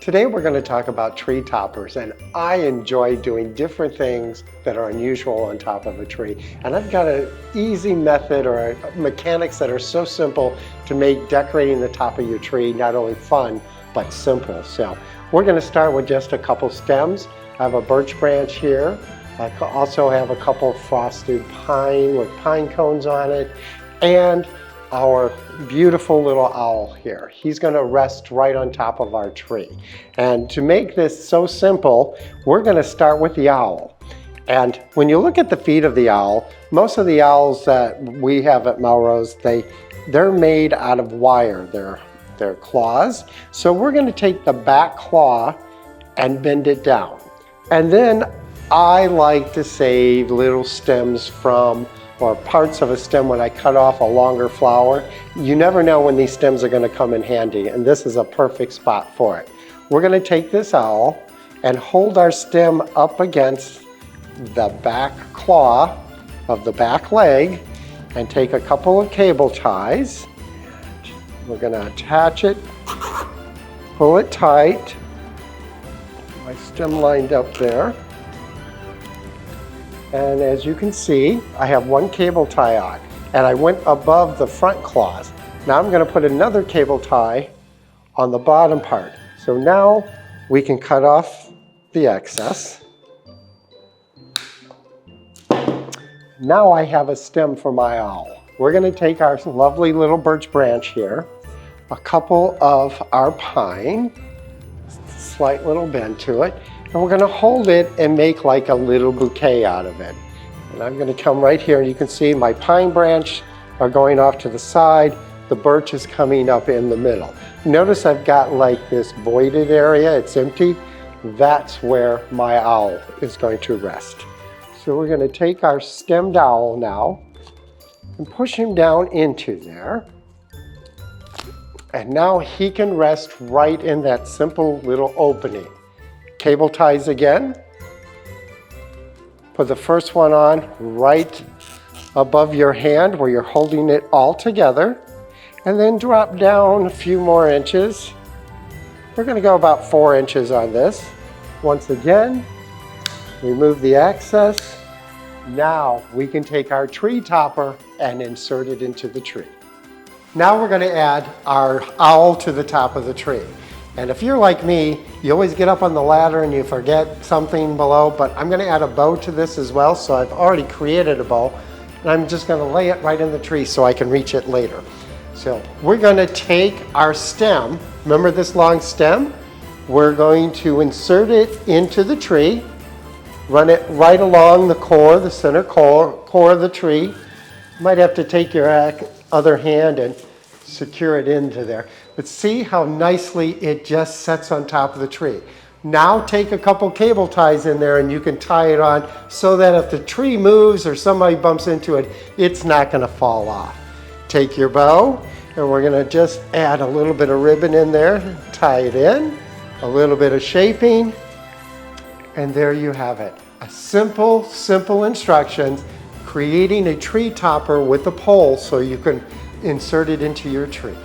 Today we're going to talk about tree toppers, and I enjoy doing different things that are unusual on top of a tree. And I've got an easy method or mechanics that are so simple to make decorating the top of your tree not only fun, but simple. So we're going to start with just a couple stems. I have a birch branch here. I also have a couple frosted pine with pine cones on it, and our beautiful little owl here. He's going to rest right on top of our tree. And to make this so simple, we're going to start with the owl. And when you look at the feet of the owl, most of the owls that we have at Melrose, they're made out of wire. They're claws. So we're going to take the back claw and bend it down. And then I like to save little stems from or parts of a stem when I cut off a longer flower. You never know when these stems are going to come in handy, and this is a perfect spot for it. We're going to take this owl and hold our stem up against the back claw of the back leg and take a couple of cable ties. We're going to attach it, pull it tight. My stem lined up there. And as you can see, I have one cable tie on, and I went above the front claws. Now I'm going to put another cable tie on the bottom part. So now we can cut off the excess. Now I have a stem for my owl. We're going to take our lovely little birch branch here, a couple of our pine, slight little bend to it, and we're going to hold it and make like a little bouquet out of it. And I'm going to come right here, and you can see my pine branch are going off to the side. The birch is coming up in the middle. Notice I've got like this voided area. It's empty. That's where my owl is going to rest. So we're going to take our stemmed owl now and push him down into there. And now he can rest right in that simple little opening. Cable ties again. Put the first one on right above your hand where you're holding it all together, and then drop down a few more inches. We're going to go about 4 inches on this. Once again, remove the excess. Now we can take our tree topper and insert it into the tree. Now we're going to add our owl to the top of the tree. And if you're like me, you always get up on the ladder and you forget something below, but I'm going to add a bow to this as well. So I've already created a bow, and I'm just going to lay it right in the tree so I can reach it later. So we're going to take our stem, remember this long stem? We're going to insert it into the tree, run it right along the core, the center core of the tree. You might have to take your other hand and secure it into there. But see how nicely it just sets on top of the tree. Now take a couple cable ties in there and you can tie it on so that if the tree moves or somebody bumps into it, it's not going to fall off. Take your bow, and we're going to just add a little bit of ribbon in there, tie it in, a little bit of shaping, and there you have it. A simple instructions, creating a tree topper with a pole so you can insert it into your tree.